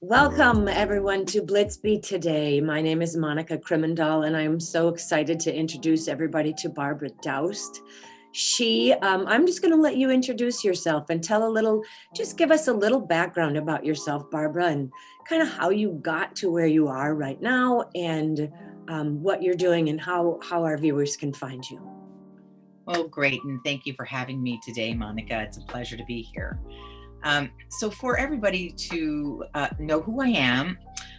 Welcome everyone to BlitzBe today. My name is Monica Krimendahl and I'm so excited to introduce everybody to Barbara Daoust. I'm just going to let you introduce yourself and just give us a little background about yourself, Barbara, and kind of how you got to where you are right now and what you're doing and how our viewers can find you. Well, great. And thank you for having me today, Monica. It's a pleasure to be here. So for everybody to know who I am,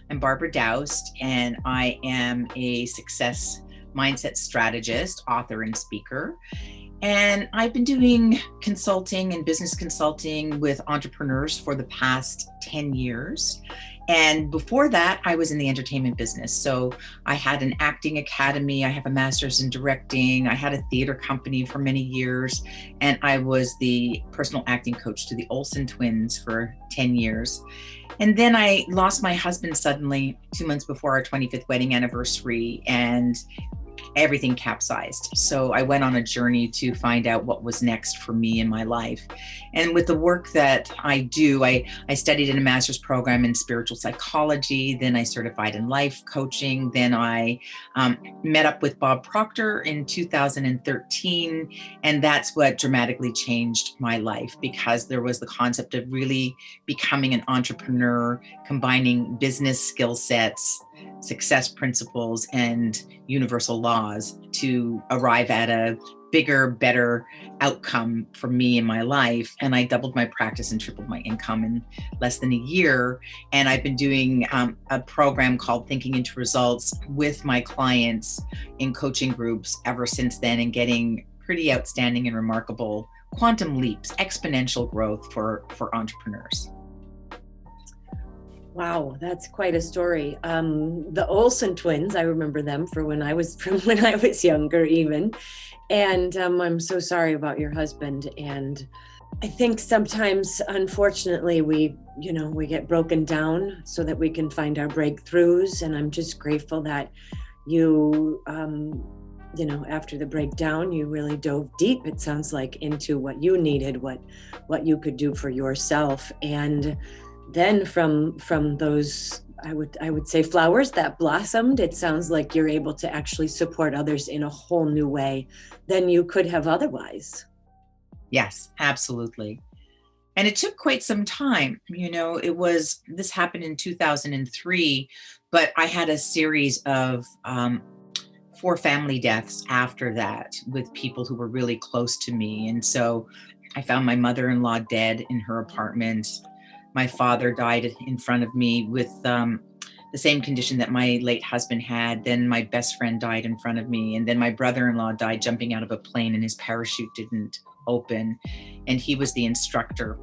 I'm Barbara Daoust, and I am a success mindset strategist, author, and speaker. And I've been doing consulting and business consulting with entrepreneurs for the past 10 years. And before that, I was in the entertainment business. So I had an acting academy, I have a master's in directing, I had a theater company for many years, and I was the personal acting coach to the Olsen Twins for 10 years. And then I lost my husband suddenly 2 months before our 25th wedding anniversary, and everything capsized. So I went on a journey to find out what was next for me in my life. And with the work that I do, I studied in a master's program in spiritual psychology, then I certified in life coaching, then I met up with Bob Proctor in 2013, and that's what dramatically changed my life, because there was the concept of really becoming an entrepreneur, combining business skill sets, success principles, and universal laws to arrive at a bigger, better outcome for me in my life. And I doubled my practice and tripled my income in less than a year. And I've been doing a program called Thinking into Results with my clients in coaching groups ever since then, and getting pretty outstanding and remarkable quantum leaps, exponential growth for entrepreneurs. Wow, that's quite a story. The Olsen Twins, I remember them from when I was younger even. And I'm so sorry about your husband. And I think sometimes, unfortunately, we get broken down so that we can find our breakthroughs. And I'm just grateful that you, after the breakdown, you really dove deep, it sounds like, into what you needed, what you could do for yourself. And then from those, I would say, flowers that blossomed, it sounds like you're able to actually support others in a whole new way than you could have otherwise. Yes, absolutely. And it took quite some time. This happened in 2003, but I had a series of 4 family deaths after that with people who were really close to me. And so I found my mother-in-law dead in her apartment. My father died in front of me with the same condition that my late husband had. Then my best friend died in front of me. And then my brother-in-law died jumping out of a plane, and his parachute didn't open. And he was the instructor.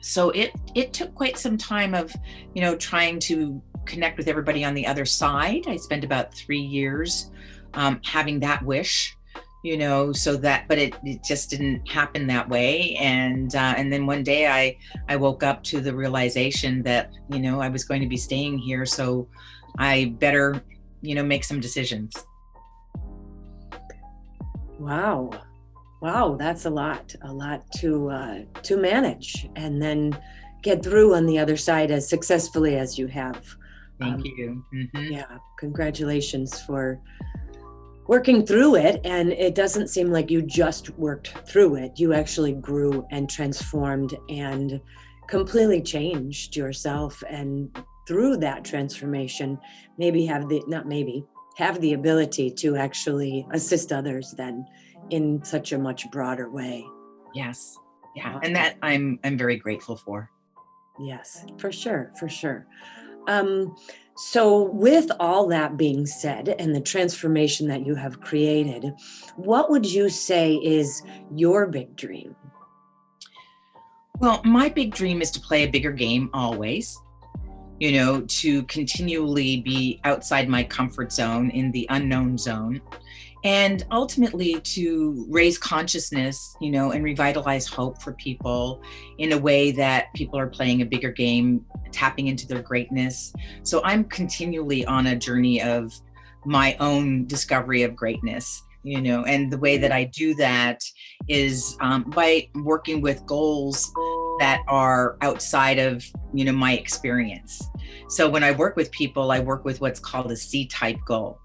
So it took quite some time of, trying to connect with everybody on the other side. I spent about 3 years having that wish, but it just didn't happen that way. And then one day I woke up to the realization that, I was going to be staying here, so I better, make some decisions. Wow, that's a lot to manage and then get through on the other side as successfully as you have. Thank you. Mm-hmm. Yeah, congratulations for working through it. And it doesn't seem like you just worked through it. You actually grew and transformed and completely changed yourself. And through that transformation, have the ability to actually assist others then in such a much broader way. Yes. Yeah. And that I'm very grateful for. Yes, for sure. So with all that being said and the transformation that you have created, what would you say is your big dream? Well, my big dream is to play a bigger game always, to continually be outside my comfort zone, in the unknown zone, and ultimately to raise consciousness, and revitalize hope for people in a way that people are playing a bigger game, tapping into their greatness. So I'm continually on a journey of my own discovery of greatness, and the way that I do that is by working with goals that are outside of, my experience. So when I work with people, I work with what's called a C-type goal.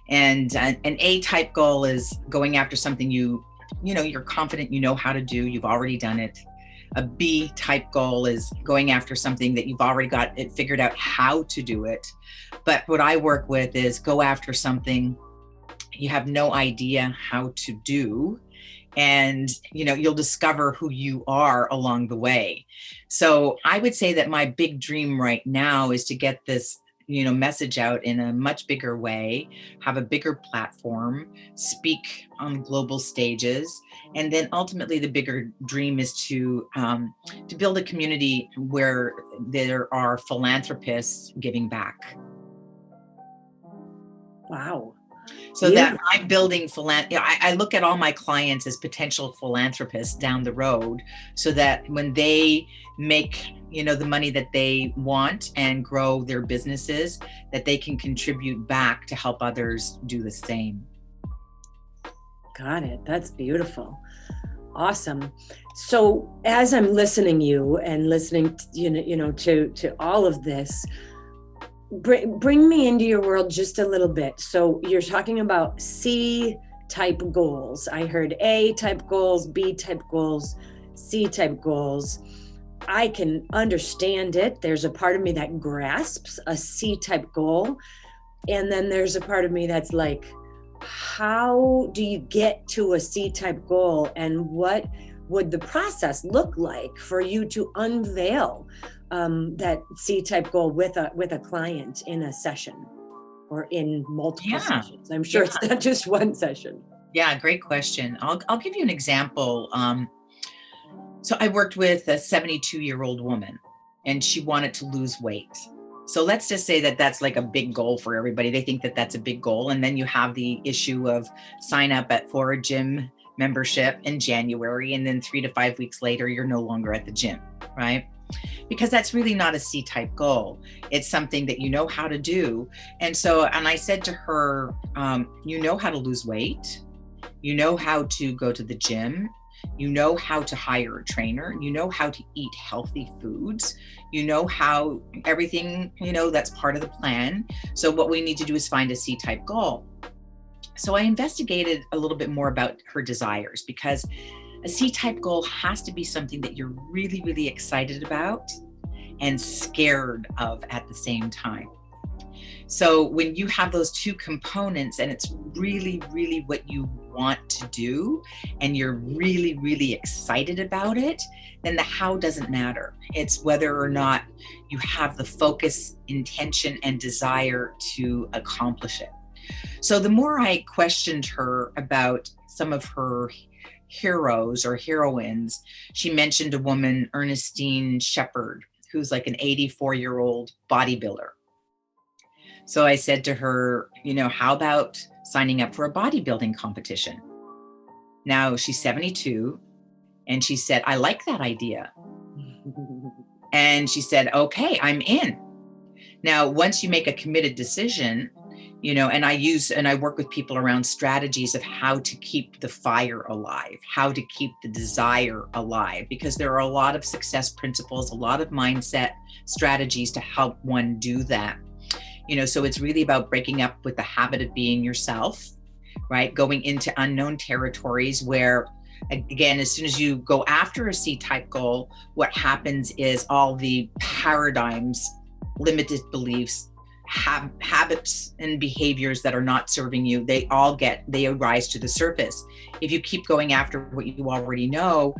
And an A-type goal is going after something you're confident you know how to do, you've already done it. A B-type goal is going after something that you've already got it figured out how to do it. But what I work with is go after something you have no idea how to do, and you'll discover who you are along the way. So I would say that my big dream right now is to get this message out in a much bigger way, have a bigger platform, speak on global stages, and then ultimately the bigger dream is to build a community where there are philanthropists giving back. Wow. So that I'm building I look at all my clients as potential philanthropists down the road, so that when they make the money that they want and grow their businesses, that they can contribute back to help others do the same. Got it. That's beautiful. Awesome. So as I'm listening to all of this, bring me into your world just a little bit. So you're talking about C-type goals. I heard A-type goals, B-type goals, C-type goals. I can understand it. There's a part of me that grasps a C-type goal. And then there's a part of me that's like, how do you get to a C-type goal? And what would the process look like for you to unveil that C-type goal with a client in a session or in multiple sessions? I'm sure it's not just one session. Yeah, great question. I'll give you an example. So I worked with a 72-year-old woman, and she wanted to lose weight. So let's just say that that's like a big goal for everybody. They think that that's a big goal. And then you have the issue of sign up for a gym membership in January, and then 3 to 5 weeks later, you're no longer at the gym, right? Because that's really not a C-type goal. It's something that you know how to do. And I said to her, you know how to lose weight, you know how to go to the gym, you know how to hire a trainer, you know how to eat healthy foods, you know how everything, that's part of the plan. So what we need to do is find a C-type goal. So I investigated a little bit more about her desires, because a C-type goal has to be something that you're really, really excited about and scared of at the same time. So when you have those two components and it's really, really what you want to do and you're really, really excited about it, then the how doesn't matter. It's whether or not you have the focus, intention, and desire to accomplish it. So the more I questioned her about some of her heroes or heroines, she mentioned a woman, Ernestine Shepherd, who's like an 84-year-old bodybuilder. So I said to her, how about signing up for a bodybuilding competition? Now she's 72, and she said, I like that idea. And she said, okay, I'm in. Now, once you make a committed decision, and I work with people around strategies of how to keep the fire alive, how to keep the desire alive, because there are a lot of success principles, a lot of mindset strategies to help one do that. So it's really about breaking up with the habit of being yourself, right? Going into unknown territories where, again, as soon as you go after a C-type goal, what happens is all the paradigms, limited beliefs, habits and behaviors that are not serving you, they arise to the surface. If you keep going after what you already know,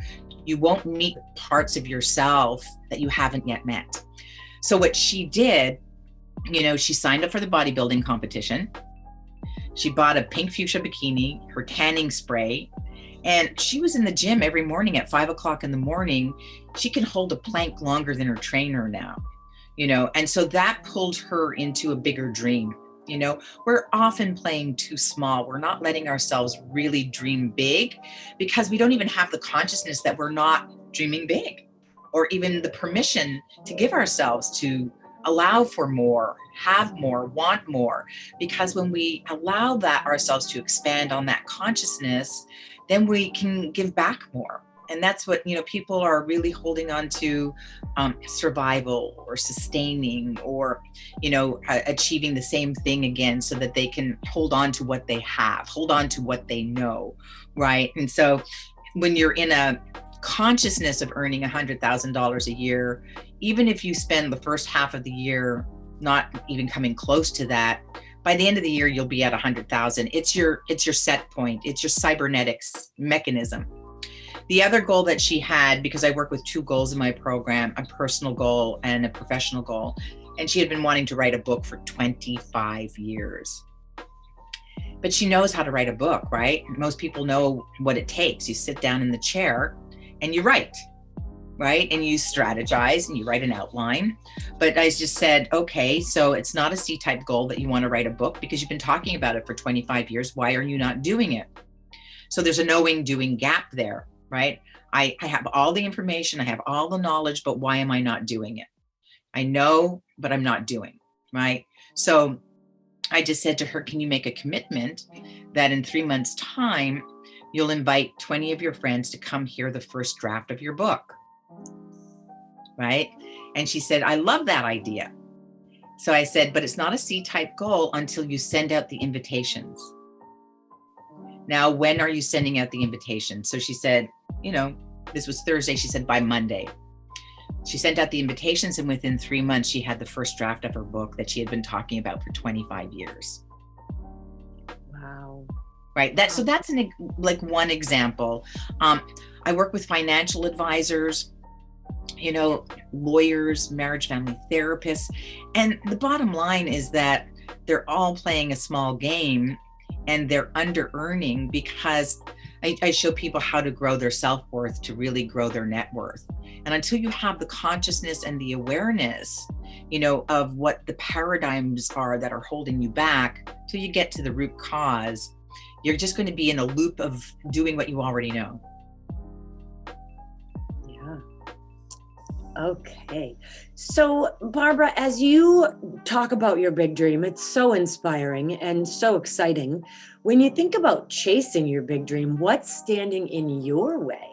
you won't meet parts of yourself that you haven't yet met. So what she did, she signed up for the bodybuilding competition. She bought a pink fuchsia bikini, her tanning spray, and she was in the gym every morning at 5 o'clock in the morning. She can hold a plank longer than her trainer now. And so that pulled her into a bigger dream. We're often playing too small. We're not letting ourselves really dream big because we don't even have the consciousness that we're not dreaming big, or even the permission to give ourselves to allow for more, have more, want more. Because when we allow that ourselves to expand on that consciousness, then we can give back more. And that's what, people are really holding on to, survival or sustaining or, achieving the same thing again so that they can hold on to what they have, hold on to what they know, right? And so when you're in a consciousness of earning $100,000 a year, even if you spend the first half of the year not even coming close to that, by the end of the year, you'll be at 100,000. It's your set point. It's your cybernetics mechanism. The other goal that she had, because I work with two goals in my program, a personal goal and a professional goal, and she had been wanting to write a book for 25 years. But she knows how to write a book, right? Most people know what it takes. You sit down in the chair and you write, right? And you strategize and you write an outline. But I just said, okay, so it's not a C-type goal that you want to write a book because you've been talking about it for 25 years. Why are you not doing it? So there's a knowing doing gap there, right? I have all the information, I have all the knowledge, but why am I not doing it? I know, but I'm not doing, right? So I just said to her, can you make a commitment that in 3 months' time, you'll invite 20 of your friends to come hear the first draft of your book, right? And she said, I love that idea. So I said, but it's not a C-type goal until you send out the invitations. Now, when are you sending out the invitation? So she said, this was Thursday. She said, by Monday. She sent out the invitations, and within 3 months, she had the first draft of her book that she had been talking about for 25 years. Wow. Right. So that's one example. I work with financial advisors, lawyers, marriage, family therapists. And the bottom line is that they're all playing a small game and they're under earning because I show people how to grow their self-worth to really grow their net worth. And until you have the consciousness and the awareness, of what the paradigms are that are holding you back, till you get to the root cause, you're just going to be in a loop of doing what you already know. Yeah. Okay. So, Barbara, as you talk about your big dream, it's so inspiring and so exciting. When you think about chasing your big dream, what's standing in your way?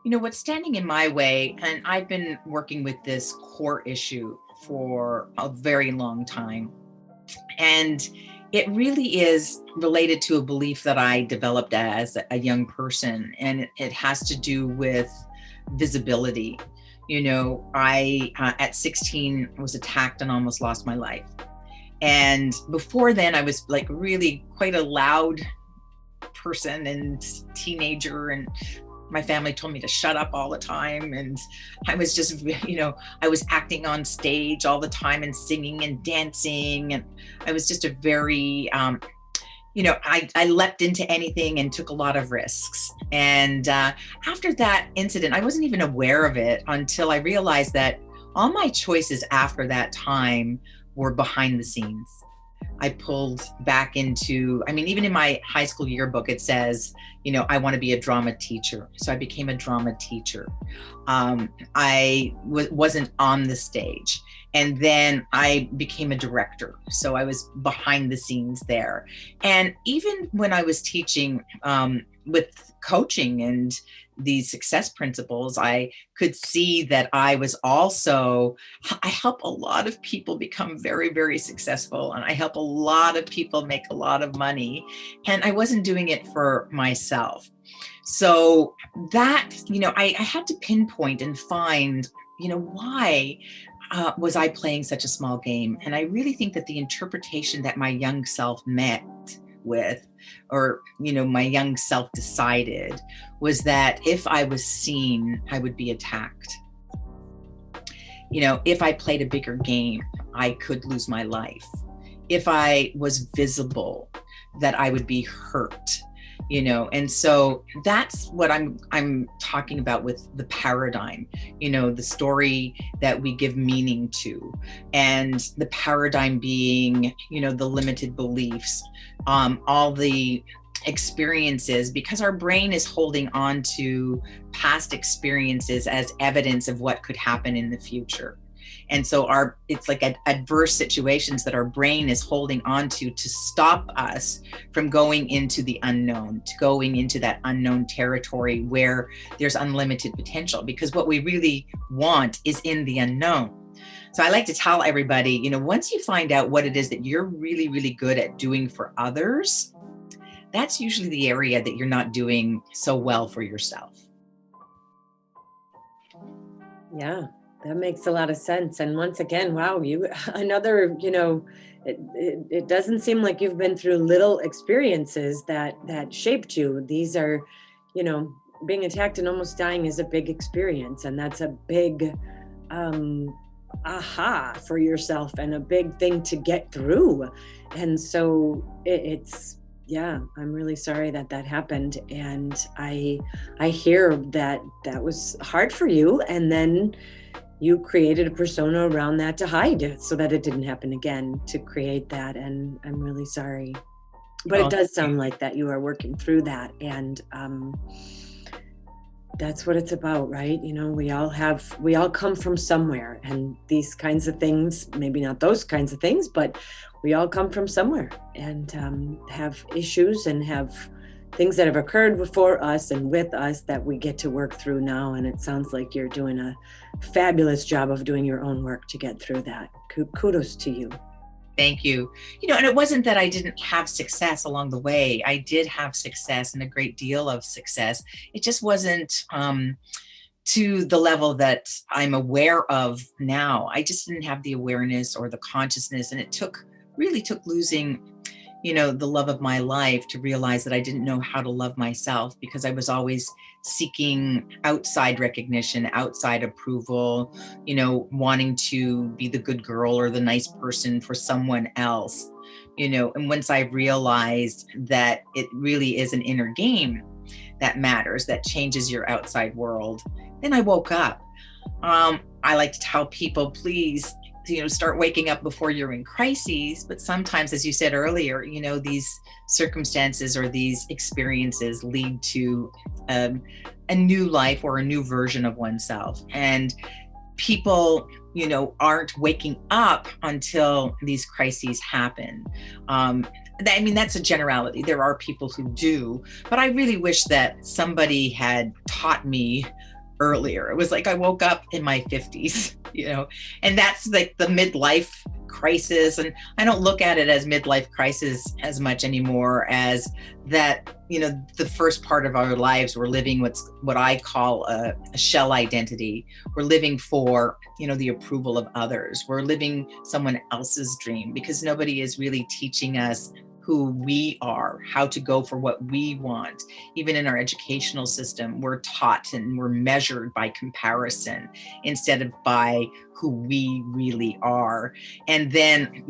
What's standing in my way, and I've been working with this core issue for a very long time, and it really is related to a belief that I developed as a young person, and it has to do with visibility. I at 16 was attacked and almost lost my life. And before then, I was really quite a loud person and teenager, and my family told me to shut up all the time. And I was just, I was acting on stage all the time and singing and dancing. And I was just a very, I leapt into anything and took a lot of risks. And after that incident, I wasn't even aware of it until I realized that all my choices after that time were behind the scenes. I pulled back into, even in my high school yearbook, it says, I want to be a drama teacher. So I became a drama teacher. I wasn't on the stage. And then I became a director. So I was behind the scenes there. And even when I was teaching with coaching and these success principles, I could see that I help a lot of people become very, very successful. And I help a lot of people make a lot of money. And I wasn't doing it for myself. So that, I had to pinpoint and find, why was I playing such a small game? And I really think that the interpretation that my young self met with, or my young self decided, was that if I was seen, I would be attacked. If I played a bigger game, I could lose my life. If I was visible, that I would be hurt. And so that's what I'm talking about with the paradigm, the story that we give meaning to, and the paradigm being, the limited beliefs, all the experiences, because our brain is holding on to past experiences as evidence of what could happen in the future. And so it's like adverse situations that our brain is holding on to stop us from going into the unknown, to going into that unknown territory where there's unlimited potential, because what we really want is in the unknown. So I like to tell everybody, you know, once you find out what it is that you're really, really good at doing for others, that's usually the area that you're not doing so well for yourself. Yeah, that makes a lot of sense. And once again, wow, another, it doesn't seem like you've been through little experiences that shaped you. These are, being attacked and almost dying is a big experience. And that's a big aha for yourself and a big thing to get through. And so yeah, I'm really sorry that happened. And I hear that was hard for you. And then you created a persona around that to hide it so that it didn't happen again, to create that. And I'm really sorry. But it does sound like that you are working through that. And that's what it's about, right? We all come from somewhere, and these kinds of things, maybe not those kinds of things, but we all come from somewhere and have issues and have things that have occurred before us and with us that we get to work through now. And it sounds like you're doing a fabulous job of doing your own work to get through that. Kudos to you. Thank you. And it wasn't that I didn't have success along the way. I did have success, and a great deal of success. It just wasn't to the level that I'm aware of now. I just didn't have the awareness or the consciousness. And it really took losing, the love of my life to realize that I didn't know how to love myself, because I was always seeking outside recognition, outside approval, wanting to be the good girl or the nice person for someone else, and once I realized that it really is an inner game that matters, that changes your outside world, then I woke up. I like to tell people, please, start waking up before you're in crises. But sometimes, as you said earlier, these circumstances or these experiences lead to a new life or a new version of oneself. And people, aren't waking up until these crises happen. That's a generality. There are people who do, but I really wish that somebody had taught me earlier. It was like I woke up in my 50s, and that's like the midlife crisis. And I don't look at it as midlife crisis as much anymore as that, the first part of our lives, we're living what I call a shell identity. We're living for, the approval of others. We're living someone else's dream, because nobody is really teaching us who we are, how to go for what we want. Even in our educational system, we're taught and we're measured by comparison instead of by who we really are. And then,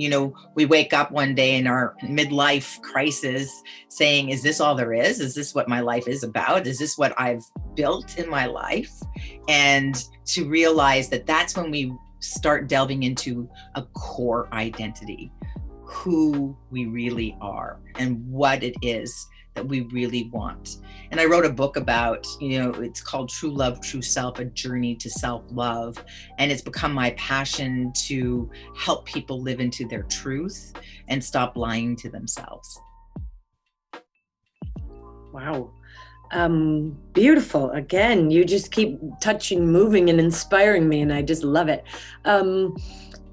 we wake up one day in our midlife crisis saying, is this all there is? Is this what my life is about? Is this what I've built in my life? And to realize that that's when we start delving into a core identity, who we really are and what it is that we really want. And I wrote a book about, it's called True Love, True Self, A Journey to Self-Love. And it's become my passion to help people live into their truth and stop lying to themselves. Wow. Beautiful. Again, you just keep touching, moving, and inspiring me, and I just love it.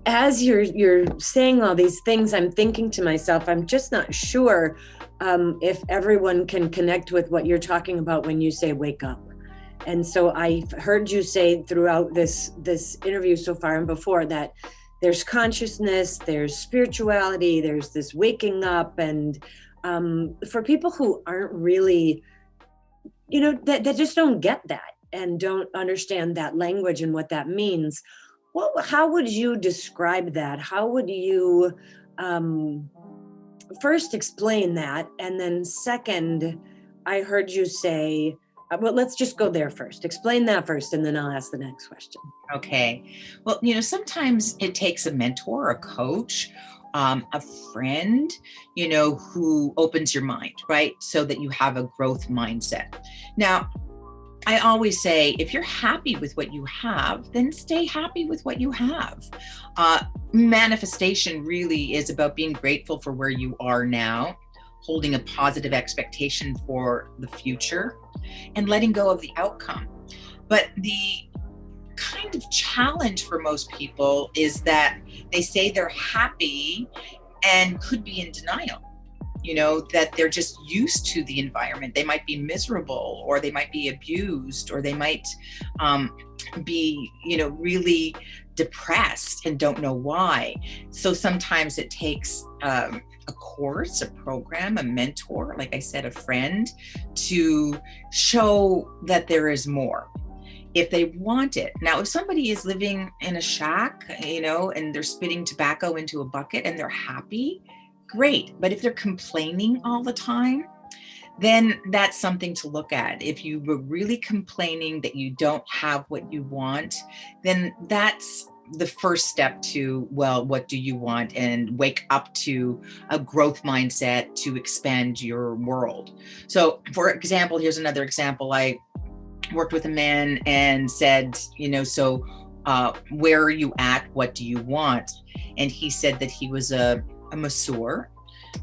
As you're saying all these things, I'm thinking to myself, I'm just not sure if everyone can connect with what you're talking about when you say wake up. And so I've heard you say throughout this interview so far and before that there's consciousness, there's spirituality, there's this waking up. And for people who aren't really, that just don't get that and don't understand that language and what that means, how would you describe that? How would you first explain that? And then second, I heard you say, well, let's just go there first. Explain that first, and then I'll ask the next question. Okay. Well, sometimes it takes a mentor, a coach, a friend, who opens your mind, right? So that you have a growth mindset. Now, I always say, if you're happy with what you have, then stay happy with what you have. Manifestation really is about being grateful for where you are now, holding a positive expectation for the future, and letting go of the outcome. But the kind of challenge for most people is that they say they're happy and could be in denial. That they're just used to the environment. They might be miserable, or they might be abused, or they might be, really depressed and don't know why. So sometimes it takes a course, a program, a mentor, like I said, a friend, to show that there is more, if they want it. Now, if somebody is living in a shack, and they're spitting tobacco into a bucket and they're happy, great. But if they're complaining all the time, then that's something to look at. If you were really complaining that you don't have what you want, then that's the first step to, well, what do you want? And wake up to a growth mindset to expand your world. So for example, here's another example. I worked with a man and said, so where are you at? What do you want? And he said that he was a masseur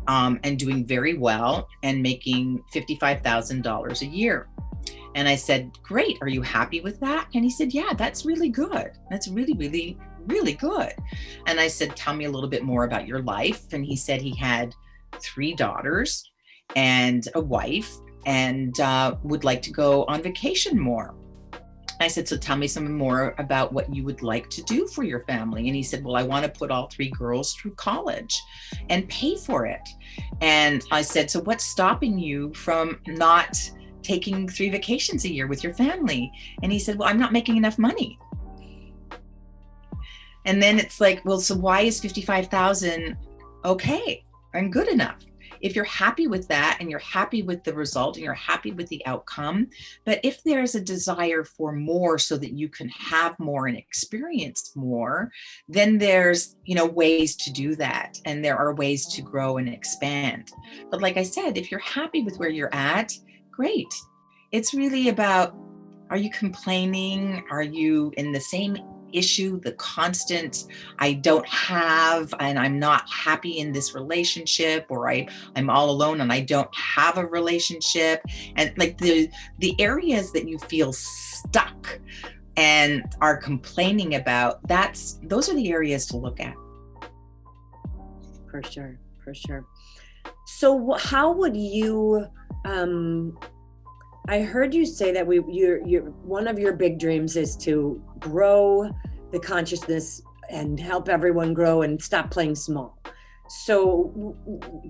and doing very well and making $55,000 a year. And I said, great. Are you happy with that? And he said, yeah, that's really good. That's really, really, really good. And I said, tell me a little bit more about your life. And he said he had 3 daughters and a wife, and would like to go on vacation more. I said, so tell me some more about what you would like to do for your family. And he said, well, I want to put all 3 girls through college and pay for it. And I said, so what's stopping you from not taking 3 vacations a year with your family? And he said, well, I'm not making enough money. And then it's like, well, so why is 55,000 okay and good enough? If you're happy with that, and you're happy with the result, and you're happy with the outcome, but if there's a desire for more so that you can have more and experience more, then there's, ways to do that. And there are ways to grow and expand. But like I said, if you're happy with where you're at, great. It's really about, are you complaining? Are you in the same issue, the constant, I don't have, and I'm not happy in this relationship, or I'm all alone and I don't have a relationship? And like the areas that you feel stuck and are complaining about, those are the areas to look at. For sure. So how would you, I heard you say that one of your big dreams is to grow the consciousness and help everyone grow and stop playing small. So,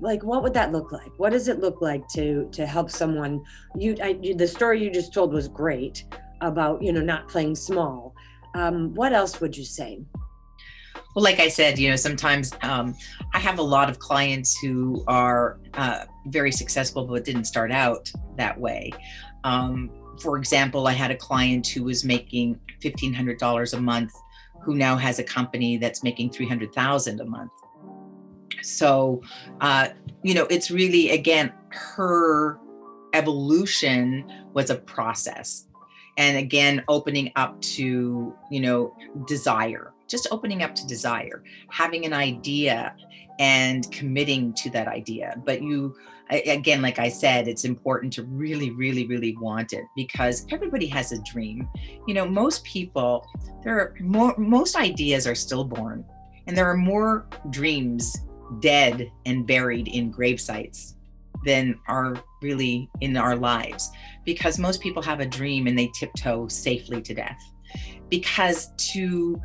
like, what would that look like? What does it look like to help someone? The story you just told was great about not playing small. What else would you say? Well, like I said, sometimes I have a lot of clients who are very successful, but didn't start out that way. For example, I had a client who was making $1,500 a month, who now has a company that's making $300,000 a month. So, it's really, again, her evolution was a process. And again, opening up to, desire, just opening up to desire, having an idea and committing to that idea. But again, like I said, it's important to really, really, really want it, because everybody has a dream. Most people, most ideas are stillborn, and there are more dreams dead and buried in grave sites than are really in our lives, because most people have a dream and they tiptoe safely to death. Because to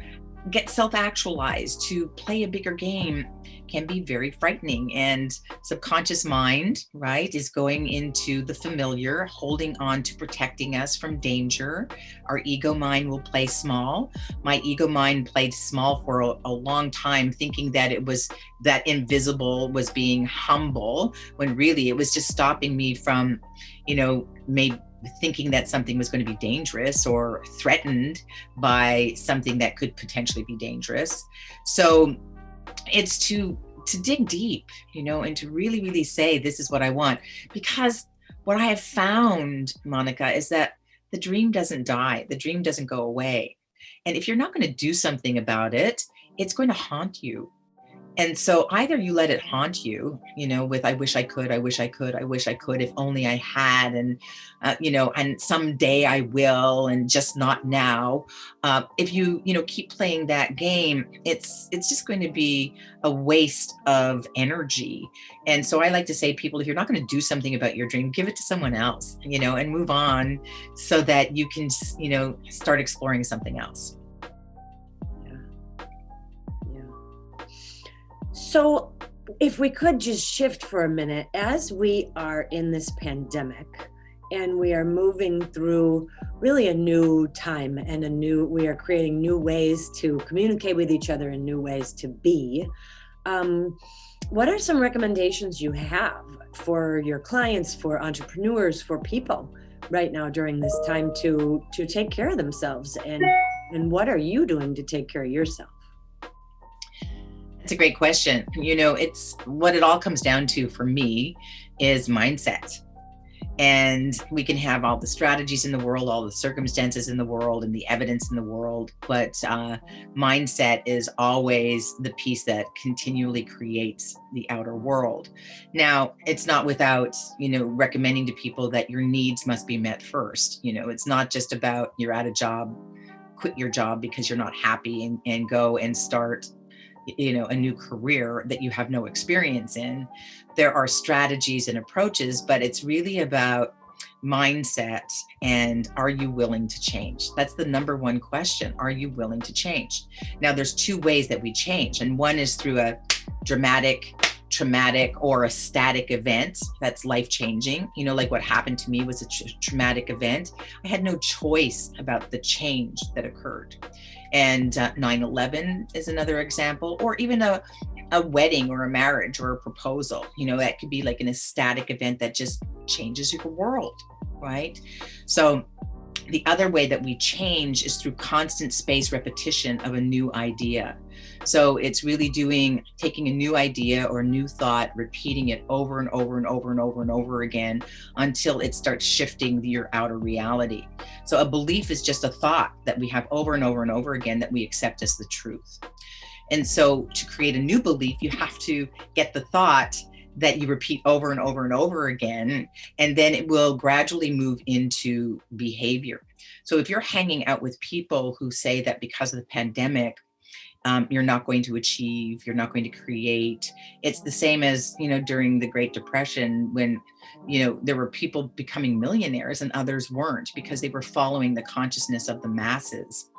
get self-actualized, to play a bigger game, can be very frightening. And subconscious mind, right, is going into the familiar, holding on to protecting us from danger. Our ego mind will play small. My ego mind played small for a long time, thinking that it was that invisible was being humble, when really it was just stopping me from, maybe thinking that something was going to be dangerous or threatened by something that could potentially be dangerous. So it's to dig deep, and to really, really say, this is what I want. Because what I have found, Monica, is that the dream doesn't die. The dream doesn't go away. And if you're not going to do something about it, it's going to haunt you. And so either you let it haunt you, with I wish I could, I wish I could, I wish I could, if only I had, and, and someday I will, and just not now. If you, keep playing that game, it's just going to be a waste of energy. And so I like to say, people, if you're not going to do something about your dream, give it to someone else, and move on so that you can, start exploring something else. So if we could just shift for a minute, as we are in this pandemic and we are moving through really a new time and we are creating new ways to communicate with each other and new ways to be, what are some recommendations you have for your clients, for entrepreneurs, for people right now during this time to take care of themselves? And what are you doing to take care of yourself? It's a great question. It's what it all comes down to for me is mindset. And we can have all the strategies in the world, all the circumstances in the world, and the evidence in the world. But mindset is always the piece that continually creates the outer world. Now, it's not without, recommending to people that your needs must be met first. It's not just about you're at a job, quit your job because you're not happy and go and start a new career that you have no experience in. There are strategies and approaches, but it's really about mindset and are you willing to change? That's the number one question. Are you willing to change? Now, there's two ways that we change, and one is through a dramatic, traumatic, or a static event that's life-changing. Like what happened to me was a traumatic event. I had no choice about the change that occurred. And 9/11 is another example, or even a wedding or a marriage or a proposal. That could be like an ecstatic event that just changes your world, right? So the other way that we change is through constant space repetition of a new idea. So it's really taking a new idea or a new thought, repeating it over and over and over and over and over again until it starts shifting your outer reality. So a belief is just a thought that we have over and over and over again that we accept as the truth. And so to create a new belief, you have to get the thought that you repeat over and over and over again, and then it will gradually move into behavior. So if you're hanging out with people who say that because of the pandemic, you're not going to achieve, you're not going to create. It's the same as, during the Great Depression when, there were people becoming millionaires and others weren't because they were following the consciousness of the masses.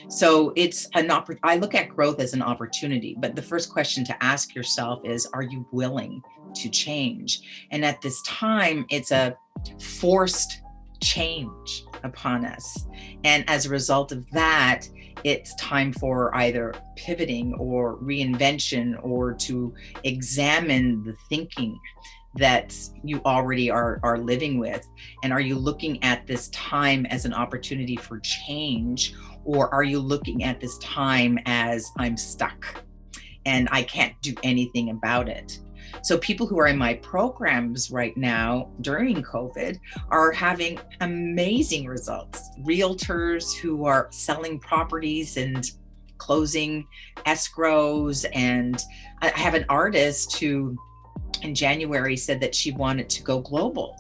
So I look at growth as an opportunity, but the first question to ask yourself is, are you willing to change? And at this time, it's a forced change upon us. And as a result of that, it's time for either pivoting or reinvention or to examine the thinking that you already are living with. And are you looking at this time as an opportunity for change, or are you looking at this time as I'm stuck and I can't do anything about it? So people who are in my programs right now during COVID are having amazing results. Realtors who are selling properties and closing escrows. And I have an artist who in January said that she wanted to go global.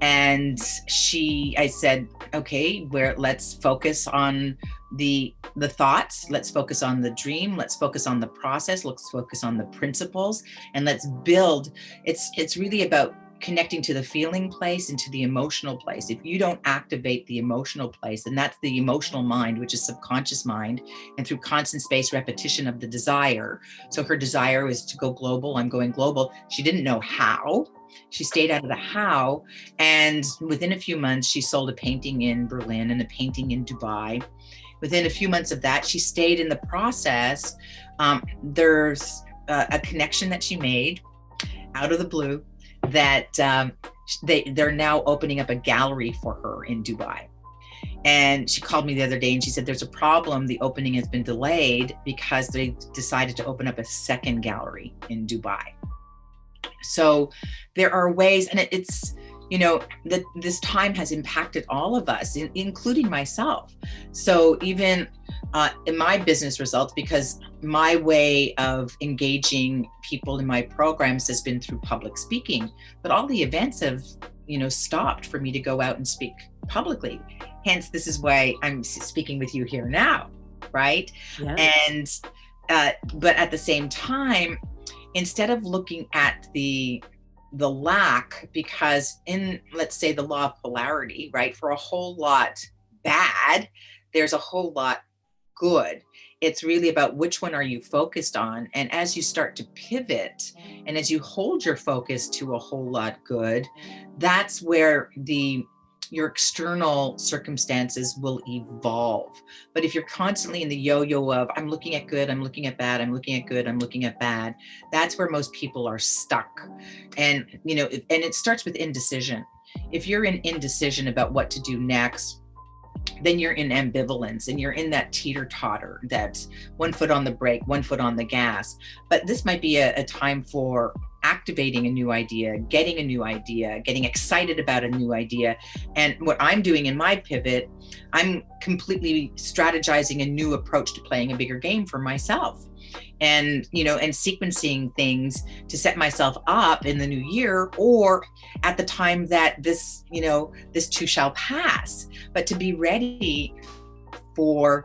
And I said, okay, let's focus on the thoughts, let's focus on the dream, let's focus on the process, let's focus on the principles, and let's build. It's really about connecting to the feeling place and to the emotional place. If you don't activate the emotional place, and that's the emotional mind, which is subconscious mind, and through constant space repetition of the desire. So her desire is to go global. I'm going global. She didn't know how. She stayed out of the how. And within a few months, she sold a painting in Berlin and a painting in Dubai. Within a few months of that, she stayed in the process. There's a connection that she made out of the blue that they're now opening up a gallery for her in Dubai. And she called me the other day and she said, there's a problem. The opening has been delayed because they decided to open up a second gallery in Dubai. So there are ways, and it's, that this time has impacted all of us, including myself. So even in my business results, because my way of engaging people in my programs has been through public speaking, but all the events have, stopped for me to go out and speak publicly. Hence, this is why I'm speaking with you here now, right? Yeah. And, but at the same time, instead of looking at the lack, because in, let's say, the law of polarity, right, for a whole lot bad, there's a whole lot good. It's really about which one are you focused on. And as you start to pivot and as you hold your focus to a whole lot good, that's where your external circumstances will evolve. But if you're constantly in the yo-yo of, I'm looking at good, I'm looking at bad, I'm looking at good, I'm looking at bad, that's where most people are stuck. And, and it starts with indecision. If you're in indecision about what to do next, then you're in ambivalence and you're in that teeter-totter, that one foot on the brake, one foot on the gas. But this might be a time for activating a new idea, getting excited about a new idea. And what I'm doing in my pivot, I'm completely strategizing a new approach to playing a bigger game for myself. And, and sequencing things to set myself up in the new year, or at the time that this too shall pass, but to be ready for,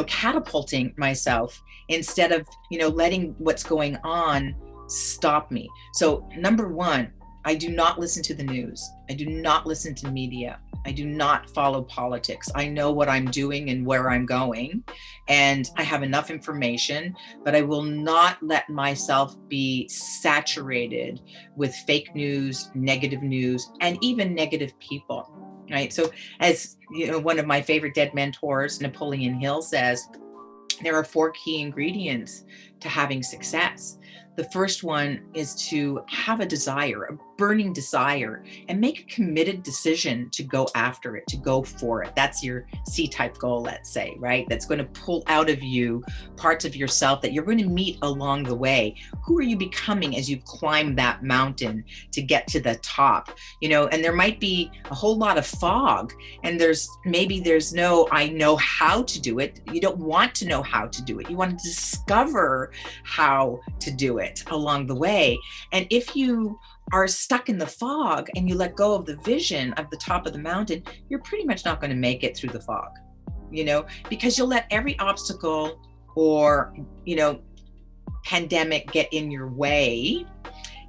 catapulting myself instead of, letting what's going on stop me. So number one, I do not listen to the news. I do not listen to media. I do not follow politics. I know what I'm doing and where I'm going, and I have enough information, but I will not let myself be saturated with fake news, and even negative people, right? So as one of my favorite dead mentors, Napoleon Hill, says, there are 4 key ingredients to having success. The first one is to have a desire, a burning desire, and make a committed decision to go after it, to go for it. That's your C-type goal, let's say, right? That's going to pull out of you parts of yourself that you're going to meet along the way. Who are you becoming as you climb that mountain to get to the top? And there might be a whole lot of fog, and there's no, I know how to do it. You don't want to know how to do it. You want to discover how to do it along the way. And if you are stuck in the fog and you let go of the vision of the top of the mountain, you're pretty much not going to make it through the fog, because you'll let every obstacle or, pandemic get in your way.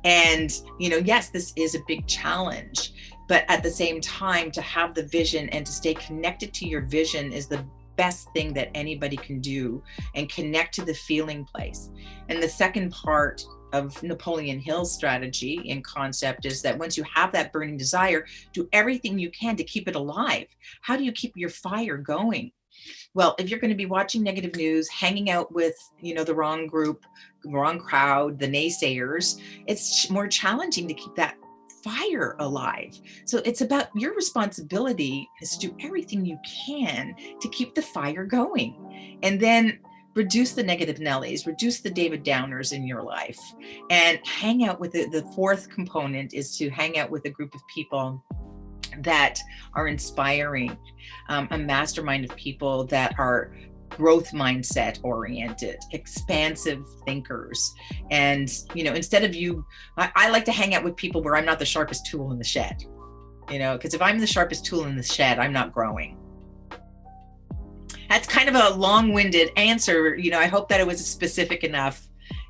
And, yes, this is a big challenge, but at the same time, to have the vision and to stay connected to your vision is the best thing that anybody can do, and connect to the feeling place. And the second part of Napoleon Hill's strategy and concept is that once you have that burning desire, do everything you can to keep it alive. How do you keep your fire going? Well, if you're going to be watching negative news, hanging out with, the wrong group, the wrong crowd, the naysayers, it's more challenging to keep that fire alive. So it's about your responsibility is to do everything you can to keep the fire going. And then reduce the negative Nellies, reduce the David Downers in your life, and hang out with the fourth component is to hang out with a group of people that are inspiring, a mastermind of people that are growth mindset oriented, expansive thinkers. And, instead of I like to hang out with people where I'm not the sharpest tool in the shed, because if I'm the sharpest tool in the shed, I'm not growing. That's kind of a long-winded answer. I hope that it was specific enough,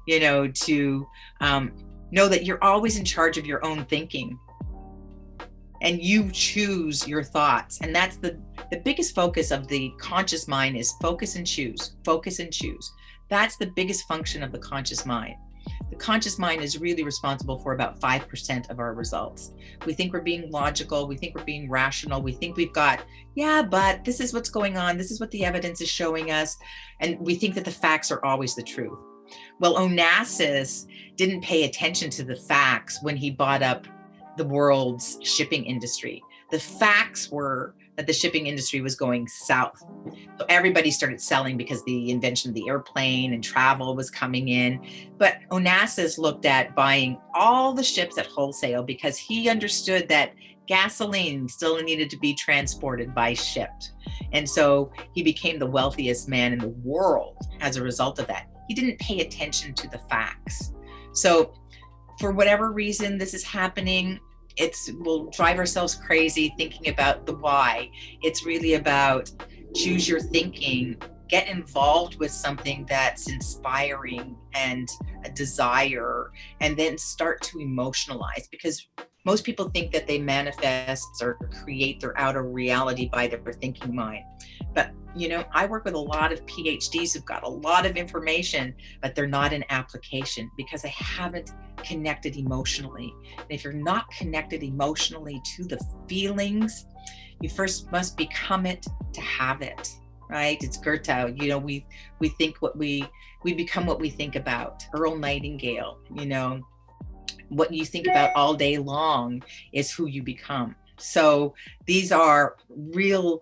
to know that you're always in charge of your own thinking. And you choose your thoughts. And that's the biggest focus of the conscious mind is focus and choose, focus and choose. That's the biggest function of the conscious mind. The conscious mind is really responsible for about 5% of our results. We think we're being logical. We think we're being rational. We think we've got, but this is what's going on. This is what the evidence is showing us. And we think that the facts are always the truth. Well, Onassis didn't pay attention to the facts when he bought up the world's shipping industry. The facts were that the shipping industry was going south. So everybody started selling because the invention of the airplane and travel was coming in. But Onassis looked at buying all the ships at wholesale because he understood that gasoline still needed to be transported by ship. And so he became the wealthiest man in the world as a result of that. He didn't pay attention to the facts. So for whatever reason this is happening, we'll drive ourselves crazy thinking about the why. It's really about choose your thinking, get involved with something that's inspiring and a desire, and then start to emotionalize, because most people think that they manifest or create their outer reality by their thinking mind. But, I work with a lot of PhDs who've got a lot of information, but they're not in application because they haven't connected emotionally. And if you're not connected emotionally to the feelings, you first must become it to have it, right? It's Goethe, we think we become what we think about. Earl Nightingale, what you think about all day long is who you become. So these are real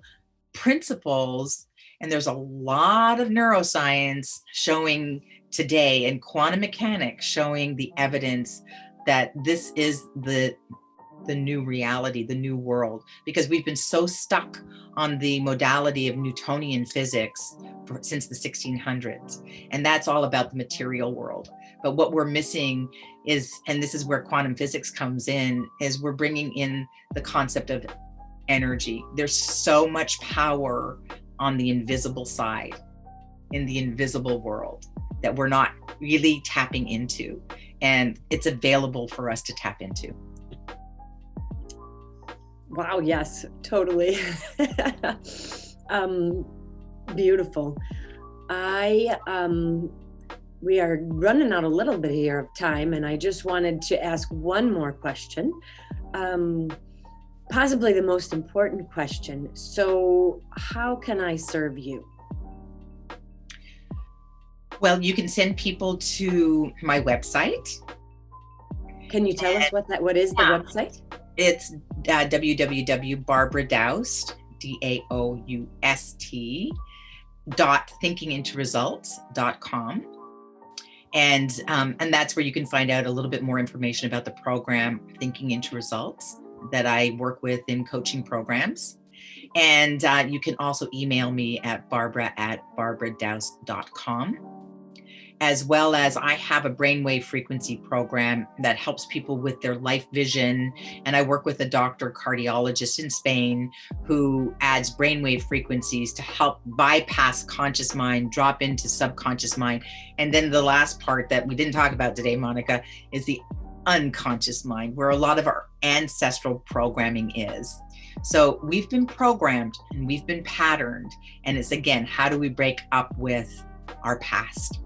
principles, and there's a lot of neuroscience showing today and quantum mechanics showing the evidence that this is the new reality, the new world, because we've been so stuck on the modality of Newtonian physics since the 1600s. And that's all about the material world. But what we're missing is, and this is where quantum physics comes in, is we're bringing in the concept of energy. There's so much power on the invisible side, in the invisible world, that we're not really tapping into. And it's available for us to tap into. Wow, yes, totally. Beautiful. We are running out a little bit here of time, and I just wanted to ask one more question. Possibly the most important question. So how can I serve you? Well, you can send people to my website. Can you tell us what is the website? It's www.barbara.daoust, DAOUST.thinkingintoresults.com. And that's where you can find out a little bit more information about the program Thinking Into Results that I work with in coaching programs. And you can also email me at barbara@barbaradoust.com. As well as I have a brainwave frequency program that helps people with their life vision. And I work with a doctor cardiologist in Spain who adds brainwave frequencies to help bypass conscious mind, drop into subconscious mind. And then the last part that we didn't talk about today, Monica, is the unconscious mind, where a lot of our ancestral programming is. So we've been programmed and we've been patterned. And it's, again, how do we break up with our past?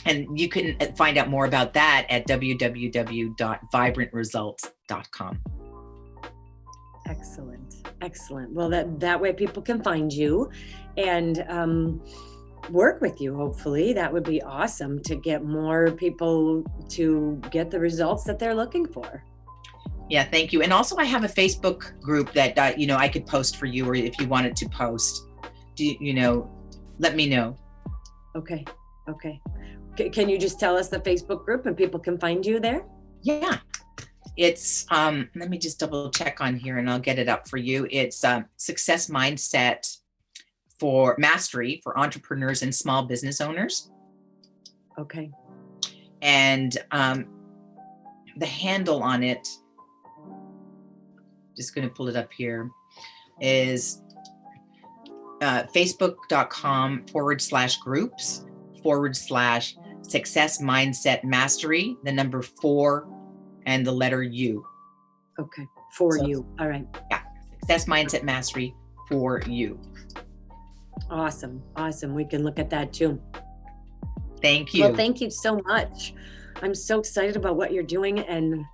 And you can find out more about that at www.vibrantresults.com. Excellent. Excellent. Well, that way people can find you and work with you, hopefully. That would be awesome to get more people to get the results that they're looking for. Yeah, thank you. And also I have a Facebook group that, I could post for you, or if you wanted to post, let me know. Okay. Can you just tell us the Facebook group and people can find you there? Yeah. It's, let me just double check on here and I'll get it up for you. It's Success Mindset for Mastery for Entrepreneurs and Small Business Owners. Okay. And the handle on it, just going to pull it up here, is facebook.com/groups/Success Mindset Mastery, the number 4 and the letter U. Okay. For you. All right. Yeah. Success Mindset Mastery for you. Awesome. We can look at that too. Thank you. Well, thank you so much. I'm so excited about what you're doing, and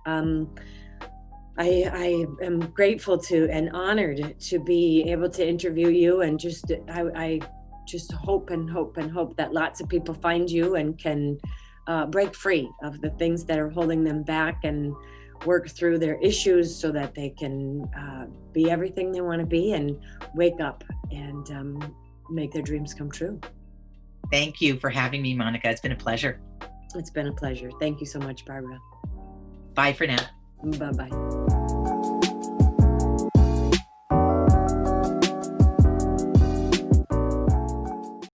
I am grateful to and honored to be able to interview you, and I just hope that lots of people find you and can break free of the things that are holding them back and work through their issues so that they can be everything they want to be and wake up and make their dreams come true. Thank you for having me, Monica. It's been a pleasure. It's been a pleasure. Thank you so much, Barbara. Bye for now. Bye-bye.